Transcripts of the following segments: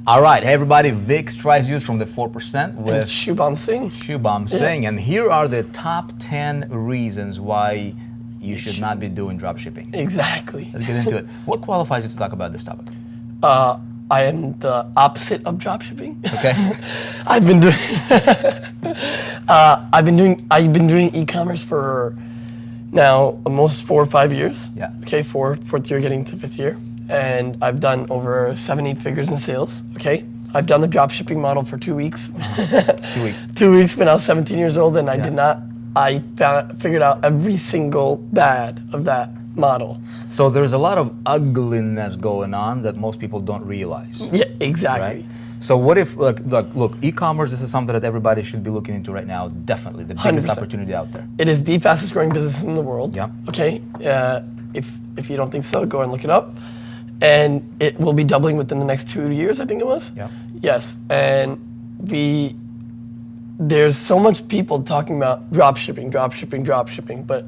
All right, hey everybody, Vic Streisand from the 4% with Shubham Singh. Shubham Singh, and here are the top 10 reasons why you should not be doing dropshipping. Exactly. Let's get into it. What qualifies you to talk about this topic? I am the opposite of dropshipping. Okay. I've been doing e-commerce for now almost 4 or 5 years. Yeah. Okay, fourth year getting to 5th year. And I've done over 7-8 figures in sales. Okay. I've done the dropshipping model for 2 weeks. 2 weeks. 2 weeks when I was 17 years old, and Yeah. I figured out every single bad of that model. So there's a lot of ugliness going on that most people don't realize. Yeah, exactly. Right? So what if, look, e-commerce, this is something that everybody should be looking into right now, definitely, the biggest 100%. opportunity out there. It is the fastest growing business in the world. Yeah. Okay. If you don't think so, go and look it up. And it will be doubling within the next 2 years, I think it was. Yeah. Yes. And there's so much people talking about dropshipping, but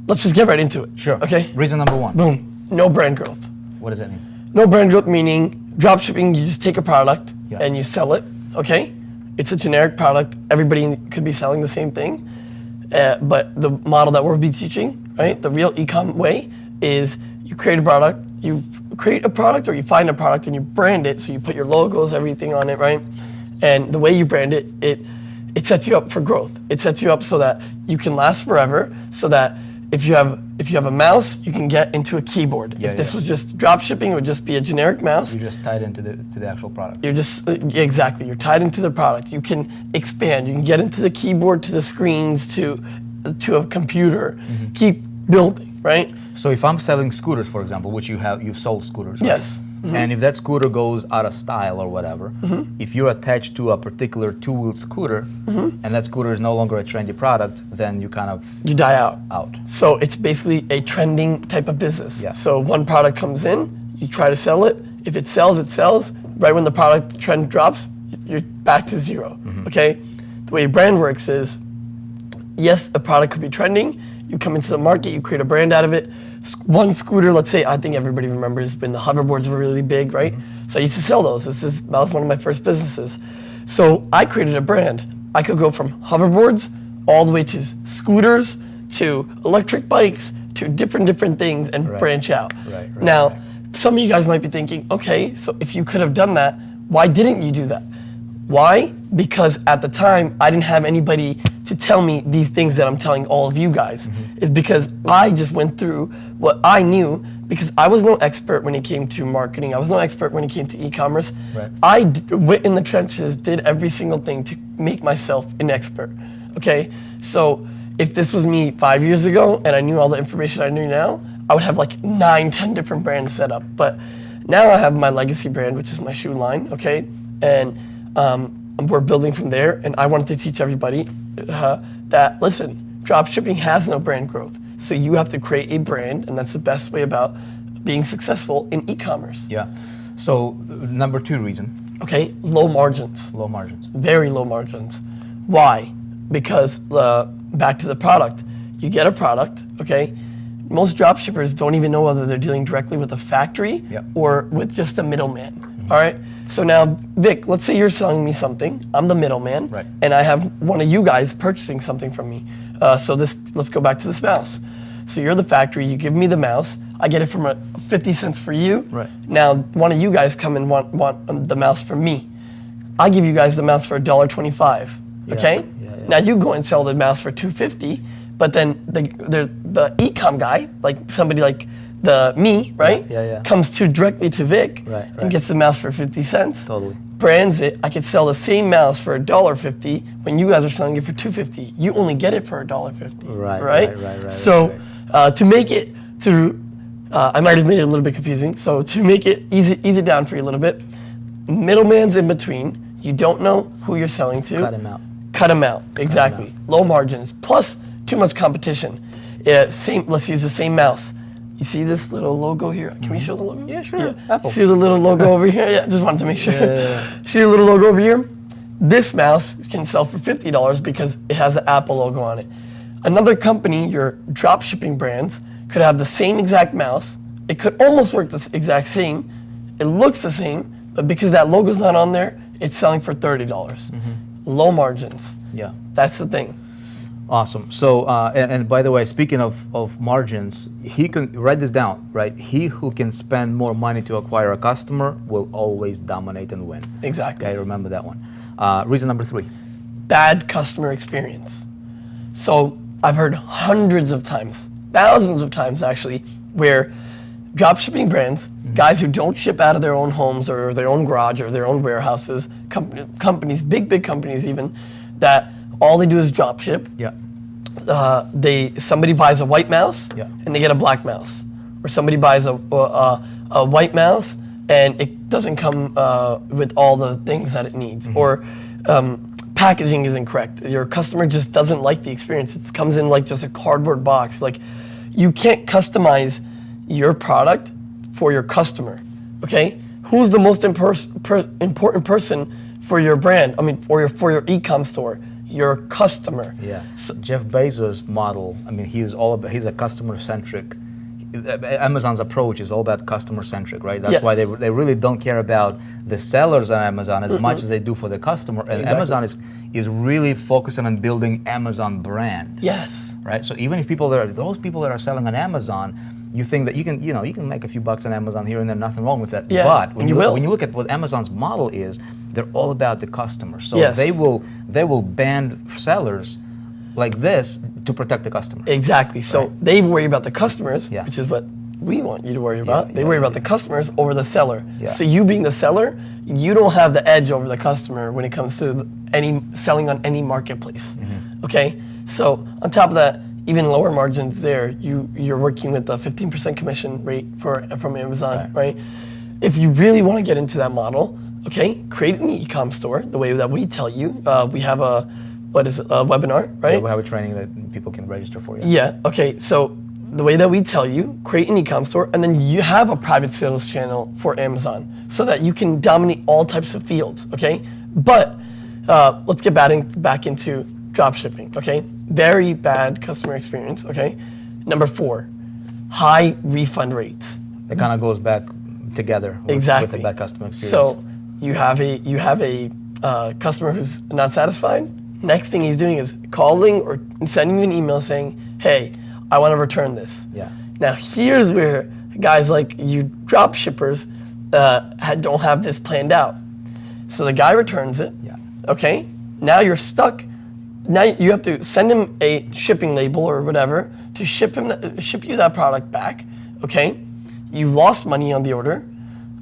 let's just get right into it. Sure. Okay. Reason number one. Boom. No brand growth. What does that mean? No brand growth meaning dropshipping, you just take a product Yeah. and you sell it, okay? It's a generic product. Everybody could be selling the same thing. But the model that we'll be teaching, right, the real e-com way is you create a product or you find a product and you brand it, so you put your logos, everything on it, right? And the way you brand it, it sets you up for growth. It sets you up so that you can last forever, so that if you have a mouse, you can get into a keyboard. Yeah, if this yeah. was just drop shipping, it would just be a generic mouse. You just tied into the actual product. You're just, exactly, you're tied into the product. You can expand, you can get into the keyboard, to the screens, to a computer, Mm-hmm. keep building, right? So if I'm selling scooters, for example, which you've sold scooters, right? Yes. And if that scooter goes out of style or whatever, if you're attached to a particular two-wheel scooter, and that scooter is no longer a trendy product, then you kind of You die out. out. So it's basically a trending type of business. Yeah. So one product comes in, you try to sell it. If it sells, it sells. Right when the product trend drops, you're back to zero, okay? The way your brand works is, yes, a product could be trending. You come into the market, you create a brand out of it. One scooter, let's say, I think everybody remembers when the hoverboards were really big, right? So I used to sell those. That was one of my first businesses. So I created a brand. I could go from hoverboards all the way to scooters, to electric bikes, to different things and Right. branch out. Right, Now, right. some of you guys might be thinking, okay, so if you could have done that, why didn't you do that? Why? Because at the time, I didn't have anybody to tell me these things that I'm telling all of you guys. Is because I just went through what I knew, because I was no expert when it came to marketing. I was no expert when it came to e-commerce. Right. I went in the trenches, did every single thing to make myself an expert, okay? So if this was me 5 years ago and I knew all the information I knew now, I would have like 9, 10 different brands set up. But now I have my legacy brand, which is my shoe line, okay? And we're building from there, and I wanted to teach everybody that, listen, drop shipping has no brand growth. So you have to create a brand, and that's the best way about being successful in e-commerce. Yeah. So number 2 reason, Okay, low margins, low margins. very low margins. Why? Because back to the product. You get a product, okay? Most drop shippers don't even know whether they're dealing directly with a factory Yep. or with just a middleman, all right? So now, Vic, let's say you're selling me something. I'm the middleman, Right. and I have one of you guys purchasing something from me. Let's go back to this mouse. So you're the factory, you give me the mouse, I get it from 50 cents for you. Right. Now, one of you guys come and want the mouse from me. I give you guys the mouse for $1.25, okay? Yeah. Now you go and sell the mouse for $2.50, but then the e-com guy, like somebody like me, right? Yeah. Comes directly to Vic Right. and gets the mouse for 50 cents. Totally. Brands it. I could sell the same mouse for $1.50 when you guys are selling it for $2.50. You only get it for $1.50. Right. So to make it I might have made it a little bit confusing. So to make it ease it down for you a little bit, middleman's in between. You don't know who you're selling to. Cut him out. Cut them out, exactly. Low margins, plus too much competition. Let's use the same mouse. You see this little logo here? Can we show the logo? Yeah, sure. Apple. See the little logo over here? Yeah, just wanted to make sure. Yeah. See the little logo over here? This mouse can sell for $50 because it has the Apple logo on it. Another company, your drop shipping brands, could have the same exact mouse, it could almost work the exact same. It looks the same, but because that logo's not on there, it's selling for $30. Low margins. Yeah. That's the thing. Awesome. So, and by the way, speaking of margins, he can write this down, right? He who can spend more money to acquire a customer will always dominate and win. Exactly. Okay, remember that one. Reason number 3. Bad customer experience. So I've heard hundreds of times, thousands of times actually, where dropshipping brands, guys who don't ship out of their own homes or their own garage or their own warehouses, companies, big companies even, that all they do is drop ship. Yeah. Somebody buys a white mouse Yeah. and they get a black mouse, or somebody buys a white mouse and it doesn't come with all the things that it needs, or packaging is incorrect. Your customer just doesn't like the experience. It comes in like just a cardboard box. Like, you can't customize your product for your customer. Okay, who's the most important person for your brand? I mean, for your e-com store, your customer. Yeah. So Jeff Bezos' model, I mean, he's a customer-centric. Amazon's approach is all about customer-centric, right? That's Yes. why they really don't care about the sellers on Amazon as much as they do for the customer. And Exactly. Amazon is really focusing on building Amazon brand, Yes. right? So even if those people that are selling on Amazon, you think that you can make a few bucks on Amazon here and there, nothing wrong with that. Yeah, But when and you will. when you look at what Amazon's model is, they're all about the customer. So Yes. they will ban sellers like this to protect the customer. Exactly. So Right. they worry about the customers, Yeah. which is what we want you to worry about. They yeah, worry about the customers over the seller. Yeah. So you being the seller, you don't have the edge over the customer when it comes to any selling on any marketplace. Mm-hmm. Okay. So on top of that, even lower margins there. You're working with a 15% commission rate from Amazon, right? If you really want to get into that model, okay, create an e-com store the way that we tell you. We have a webinar, right? Yeah, we have a training that people can register for. Yeah, okay, so the way that we tell you, create an e-com store, and then you have a private sales channel for Amazon so that you can dominate all types of fields, okay? But let's get back into drop shipping, okay? Very bad customer experience, okay? Number 4, high refund rates. It kind of goes back together with Exactly. the bad customer experience. So you have a customer who's not satisfied. Next thing he's doing is calling or sending you an email saying, "Hey, I want to return this." Yeah. Now here's where guys like you drop shippers don't have this planned out. So the guy returns it. Yeah. Okay. Now you're stuck. Now you have to send him a shipping label or whatever to ship you that product back. Okay. You've lost money on the order.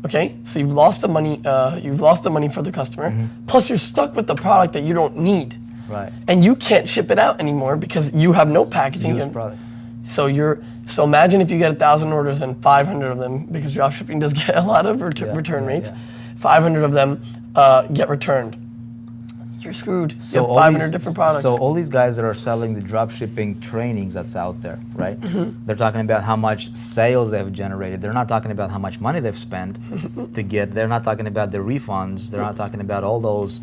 Okay. So you've lost the money. You've lost the money for the customer. Plus you're stuck with the product that you don't need. Right. And you can't ship it out anymore because you have no packaging. Used product. So imagine if you get 1,000 orders and 500 of them, because dropshipping does get a lot of return rates, 500 of them get returned. You're screwed. You have 500 different products. So all these guys that are selling the dropshipping trainings that's out there, right? They're talking about how much sales they've generated. They're not talking about how much money they've spent to get. They're not talking about the refunds. They're not talking about all those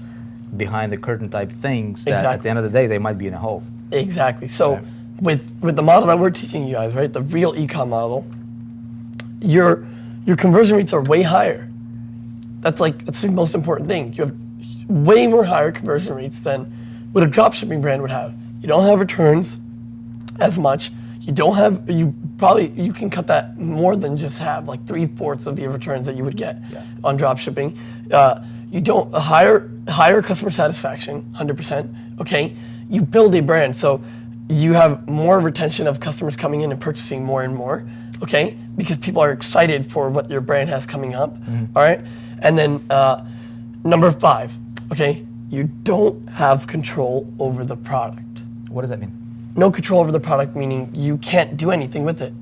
behind the curtain type things that at the end of the day they might be in a hole. Exactly. So with the model that we're teaching you guys, right, the real e-com model, your conversion rates are way higher. That's the most important thing. You have way more higher conversion rates than what a dropshipping brand would have. You don't have returns as much. You can cut that more than just have, like 3/4 of the returns that you would get on dropshipping. You don't higher customer satisfaction, 100%. Okay, you build a brand, so you have more retention of customers coming in and purchasing more and more. Okay, because people are excited for what your brand has coming up. All right, and then number 5. Okay, you don't have control over the product. What does that mean? No control over the product, meaning you can't do anything with it.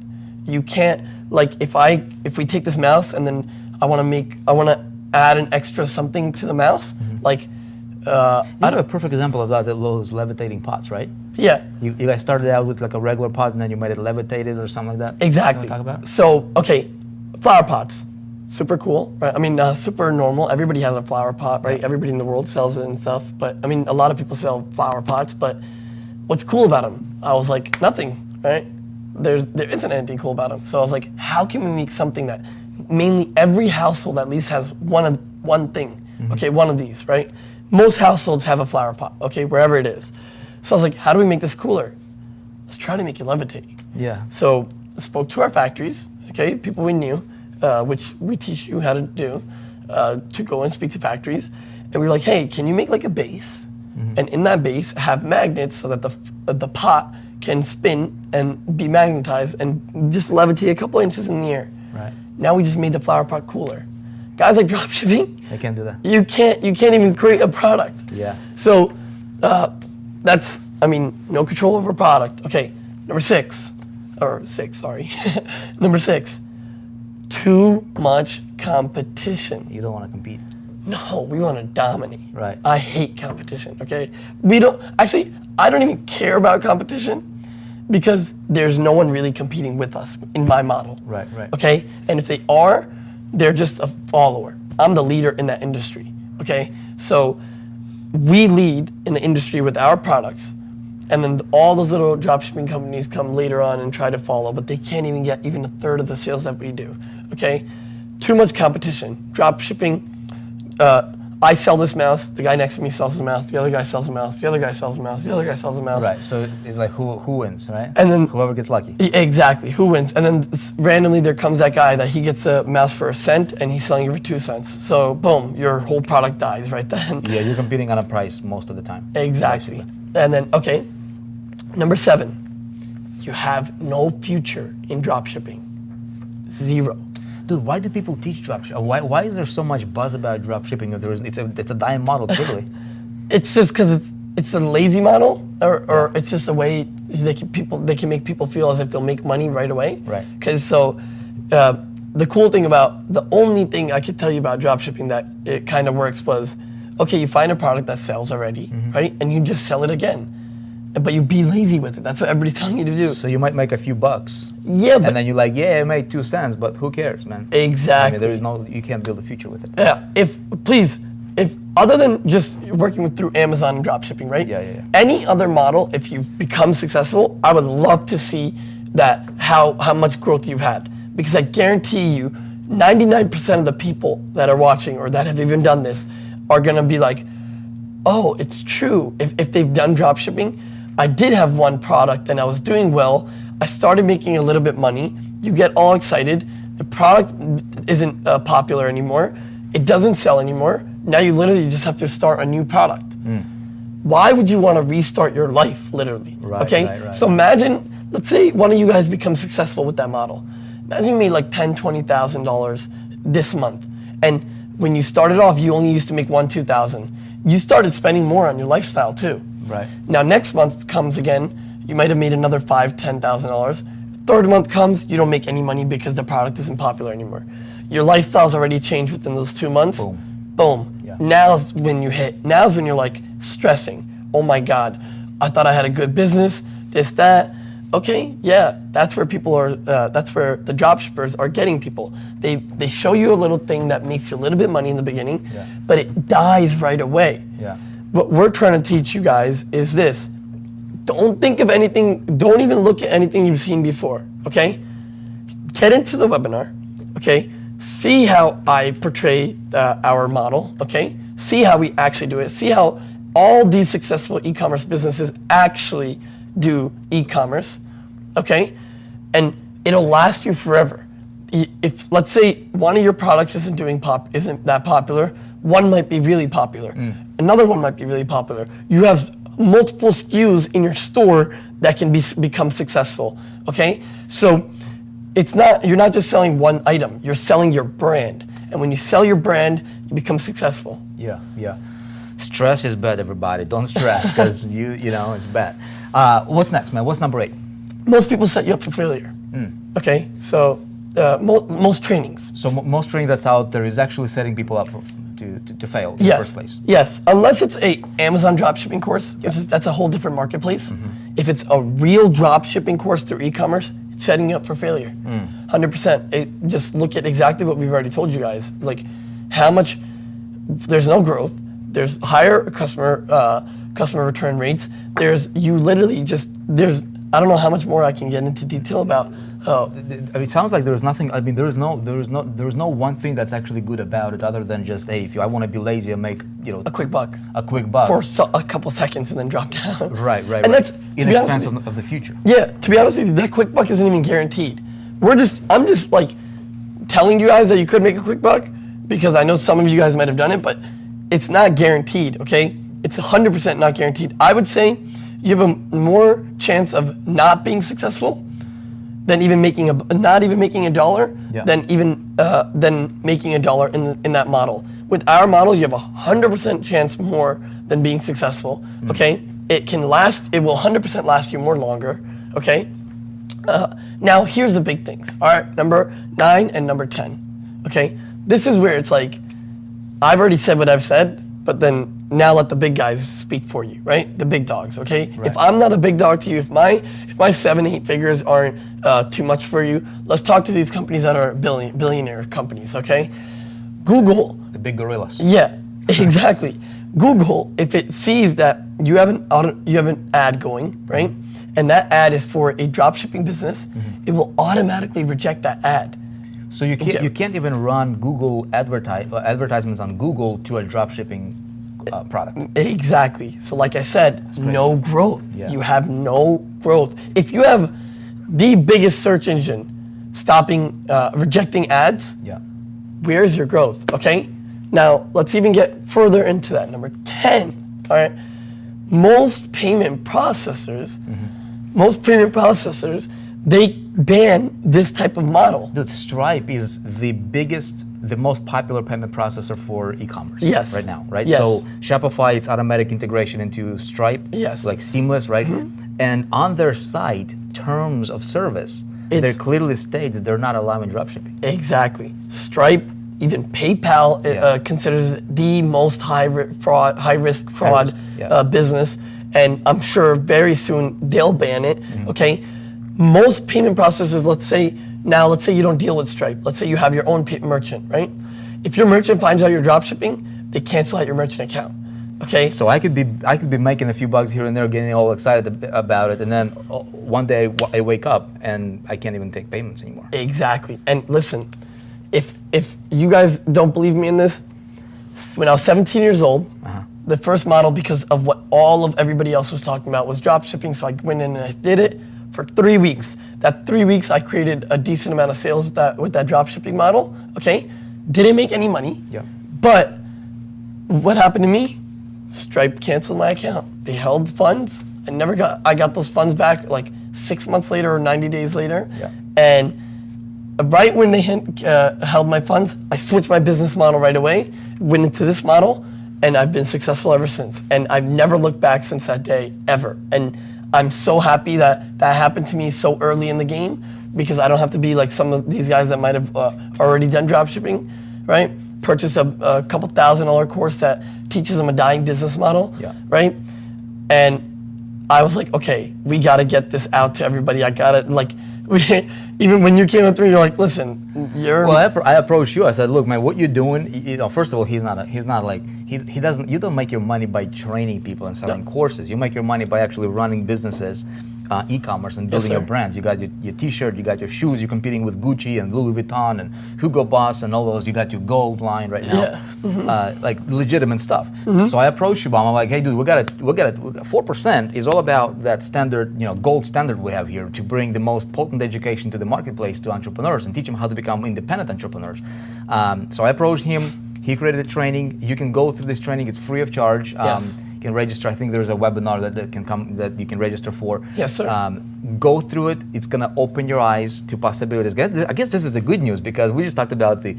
You can't, like, if we take this mouse and then I want to add an extra something to the mouse, like I have a perfect example of that. Those levitating pots, right? yeah, You guys started out with like a regular pot and then you made it levitated or something like that. exactly. You wanna talk about it? So okay, flower pots, super cool, right? I mean, super normal. Everybody has a flower pot, right? Everybody in the world sells it and stuff. But I mean, a lot of people sell flower pots. But what's cool about them? I was like, nothing, right? there isn't anything cool about them. So I was like, how can we make something that mainly every household at least has one thing, okay, one of these, right? Most households have a flower pot, okay, wherever it is. So I was like, how do we make this cooler? Let's try to make it levitate. Yeah. So I spoke to our factories, okay, people we knew, which we teach you how to do, to go and speak to factories. And we were like, hey, can you make like a base? And in that base have magnets so that the pot can spin and be magnetized and just levitate a couple inches in the air. Right. Now we just made the flower pot cooler. Guys like drop shipping, They can't do that. you can't even create a product. Yeah. So that's, I mean, no control over product. Okay, number six, number 6, too much competition. You don't want to compete. No, we want to dominate. Right. I hate competition, okay? I don't even care about competition because there's no one really competing with us in my model. Right, right. Okay? And if they are, they're just a follower. I'm the leader in that industry, okay? So we lead in the industry with our products, and then all those little dropshipping companies come later on and try to follow, but they can't even get even a third of the sales that we do, okay? Too much competition. Dropshipping, I sell this mouse, the guy next to me sells a mouse, the other guy sells a mouse, the other guy sells a mouse, the other guy sells a mouse. Right. So it's like who wins, right? And then whoever gets lucky. Exactly, who wins? And then randomly there comes that guy that he gets a mouse for $0.01 and he's selling it for 2 cents. So boom, your whole product dies right then. Yeah, you're competing on a price most of the time. Exactly. Basically. And then, okay, number 7, you have no future in dropshipping. 0. Dude, why do people teach dropshipping? Why is there so much buzz about dropshipping if there is it's a dying model totally? It's just because it's a lazy model, or it's just a way they can make people feel as if they'll make money right away. Right. Because the cool thing about, the only thing I could tell you about dropshipping that it kind of works was, okay, you find a product that sells already, right? And you just sell it again. But you be lazy with it. That's what everybody's telling you to do. So you might make a few bucks. Yeah, but And then you're like, yeah, I made 2 cents, but who cares, man? exactly. I mean, you can't build a future with it. Yeah, if other than just working through Amazon and dropshipping, right? Yeah. Any other model, if you've become successful, I would love to see that how much growth you've had, because I guarantee you, 99% of the people that are watching or that have even done this are gonna be like, oh, it's true. If they've done dropshipping, I did have one product and I was doing well. I started making a little bit money. You get all excited. The product isn't popular anymore. It doesn't sell anymore. Now you literally just have to start a new product. Why would you want to restart your life, literally? Right, okay? right. So imagine, let's say one of you guys becomes successful with that model. Imagine you made like $10,000, $20,000 this month. And when you started off, you only used to make $1,000, $2,000. You started spending more on your lifestyle too. Right. Now next month comes again, you might have made another $5,000, $10,000. Third month comes, you don't make any money because the product isn't popular anymore. Your lifestyle's already changed within those 2 months. Boom. Yeah. Now's when you hit. Now's when you're like stressing. Oh my God, I thought I had a good business, this, that. Okay, yeah, that's where people are, that's where the dropshippers are getting people. They show you a little thing that makes you a little bit money in the beginning, but it dies right away. Yeah. What we're trying to teach you guys is this. Don't think of anything, don't even look at anything you've seen before, okay? Get into the webinar, okay? See how I portray our model, okay? See how we actually do it. See how all these successful e-commerce businesses actually do e-commerce, okay? And it'll last you forever. If, let's say, one of your products isn't that popular, one might be really popular. Another one might be really popular. You have multiple SKUs in your store that can become successful, okay? So you're not just selling one item, you're selling your brand. And when you sell your brand, you become successful. Yeah. Stress is bad, everybody. Don't stress, because you know it's bad. What's next, man? What's number 8? Most people set you up for failure, okay? So most trainings. So most training that's out there is actually setting people up to fail in the first place. Yes, unless it's a Amazon dropshipping course, that's a whole different marketplace. If it's a real dropshipping course through e-commerce, it's setting you up for failure. 100%. Just look at exactly what we've already told you guys. Like how much, there's no growth, there's higher customer return rates, there's I don't know how much more I can get into detail about. I mean, it sounds like there's nothing. I mean, there is no one thing that's actually good about it, other than just, hey, if I want to be lazy and make, a quick buck a quick buck for a couple seconds and then drop down. Right. And that's in expense of the future. Yeah, to be honest with you, that quick buck isn't even guaranteed. I'm just like telling you guys that you could make a quick buck because I know some of you guys might have done it, but it's not guaranteed, okay? It's 100% not guaranteed. I would say you have a more chance of not being successful than even making not even making $1 than making $1 in that model. With our model, you have 100% chance more than being successful, okay? It can last, it will 100% last you more longer, okay? Now, here's the big things. All right, number 9 and number 10. Okay, this is where it's like, I've already said what I've said, but then now let the big guys speak for you, right? The big dogs. Okay. Right. If I'm not a big dog to you, if my 7-8 figures aren't too much for you, let's talk to these companies that are billionaire companies. Okay. Google. The big gorillas. Yeah, exactly. Google, if it sees that you have an ad going, right, and that ad is for a dropshipping business, it will automatically reject that ad. So you can't even run Google advertisements on Google to a dropshipping product. Exactly. So like I said, no growth. Yeah. You have no growth. If you have the biggest search engine rejecting ads, Yeah. where's your growth? Okay. Now let's even get further into that. Number 10. All right. Most payment processors, they ban this type of model. Dude, Stripe is the most popular payment processor for e-commerce. Yes. Right now, right? Yes. So Shopify, it's automatic integration into Stripe. Yes. Like seamless, right? And on their site, terms of service, they clearly state that they're not allowing dropshipping. Exactly. Stripe, even PayPal considers it the most high risk fraud business, and I'm sure very soon they'll ban it. Okay. Most payment processors, let's say you don't deal with Stripe. Let's say you have your own merchant, right? If your merchant finds out you're dropshipping, they cancel out your merchant account. Okay. So I could be making a few bucks here and there, getting all excited about it, and then one day I wake up and I can't even take payments anymore. Exactly. And listen, if you guys don't believe me in this, when I was 17 years old, the first model, because of what everybody else was talking about, was dropshipping. So I went in and I did it for 3 weeks. That 3 weeks, I created a decent amount of sales with that dropshipping model. Okay, didn't make any money. Yeah. But what happened to me? Stripe canceled my account. They held funds. I got those funds back like 6 months later or 90 days later. Yeah. And right when they held my funds, I switched my business model right away, went into this model, and I've been successful ever since. And I've never looked back since that day, ever. And I'm so happy that happened to me so early in the game, because I don't have to be like some of these guys that might have already done dropshipping, right? Purchase a couple $1,000 course that teaches them a dying business model, right? And I was like, okay, we got to get this out to everybody. I got it. Like, even when you came up to me, you're like, listen, you're. Well, I approached you. I said, look, man, what you're doing. First of all, he doesn't. You don't make your money by training people and selling courses. You make your money by actually running businesses, e-commerce, and building your brands. You got your T-shirt, you got your shoes. You're competing with Gucci and Louis Vuitton and Hugo Boss and all those. You got your gold line right now, like legitimate stuff. So I approached you, Bob. I'm like, hey, dude, we got 4% is all about that standard, gold standard we have here to bring the most potent education to the marketplace to entrepreneurs and teach them how to become independent entrepreneurs. So I approached him. He created a training. You can go through this training. It's free of charge. You can register. I think there's a webinar that you can register for. Yes, sir. Go through it. It's gonna open your eyes to possibilities. I guess this is the good news, because we just talked about the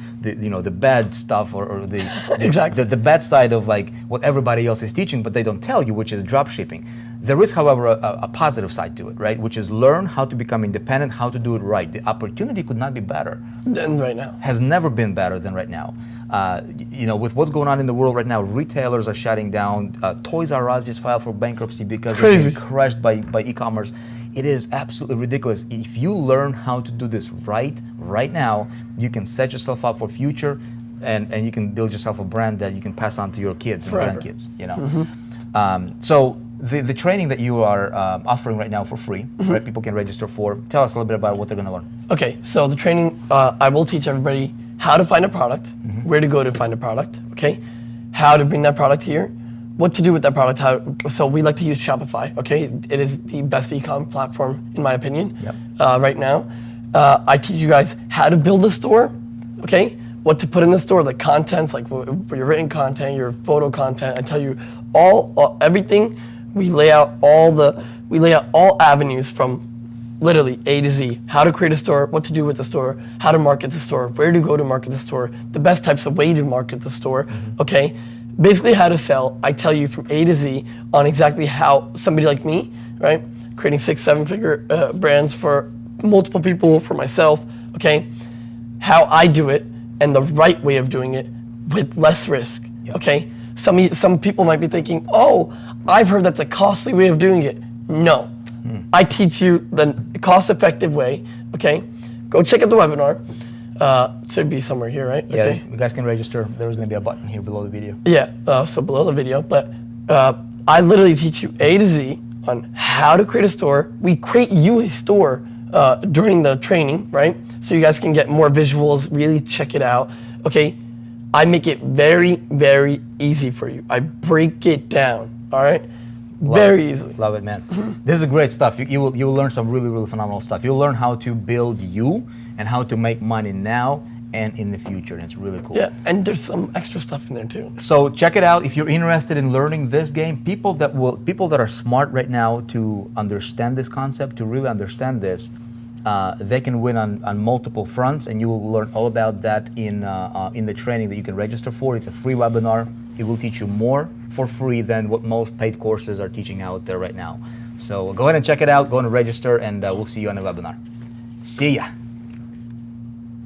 bad stuff or the Exactly. the bad side of like what everybody else is teaching, but they don't tell you, which is drop shipping. There is, however, a positive side to it, right? Which is learn how to become independent, how to do it right. The opportunity could not be better. Than right now. Has never been better than right now. With what's going on in the world right now, retailers are shutting down. Toys R Us just filed for bankruptcy because they're being crushed by e-commerce. It is absolutely ridiculous. If you learn how to do this right now, you can set yourself up for future, and you can build yourself a brand that you can pass on to your kids and Forever. grandkids. So the training that you are offering right now for free, right? People can register for. Tell us a little bit about what they're going to learn. Okay, so the training, I will teach everybody how to find a product, where to go to find a product, okay? How to bring that product here, what to do with that product. So we like to use Shopify, okay? It is the best e-com platform, in my opinion, right now. I teach you guys how to build a store, okay? What to put in the store, the contents, like your written content, your photo content. I tell you everything. We lay out all avenues from literally A to Z. How to create a store, what to do with the store, how to market the store, where to go to market the store, the best types of way to market the store, okay? Basically how to sell, I tell you from A to Z on exactly how somebody like me, right? Creating 6-7 figure brands for multiple people, for myself, okay? How I do it and the right way of doing it with less risk, okay? Some people might be thinking, oh, I've heard that's a costly way of doing it. No, I teach you the cost-effective way, okay? Go check out the webinar. It should be somewhere here, right? Yeah, Okay. you guys can register. There's going to be a button here below the video. Yeah, so below the video, but I literally teach you A to Z on how to create a store. We create you a store during the training, right? So you guys can get more visuals, really check it out, okay? I make it very, very easy for you. I break it down, all right? Very easily. Love it, man. This is great stuff. You will learn some really, really phenomenal stuff. You'll learn how to build you and how to make money now and in the future. And it's really cool. Yeah, and there's some extra stuff in there too. So check it out if you're interested in learning this game. People that are smart right now to understand this concept, to really understand this, they can win on multiple fronts, and you will learn all about that in the training that you can register for. It's a free webinar. It will teach you more for free than what most paid courses are teaching out there right now. So go ahead and check it out, go and register, and we'll see you on the webinar. See ya.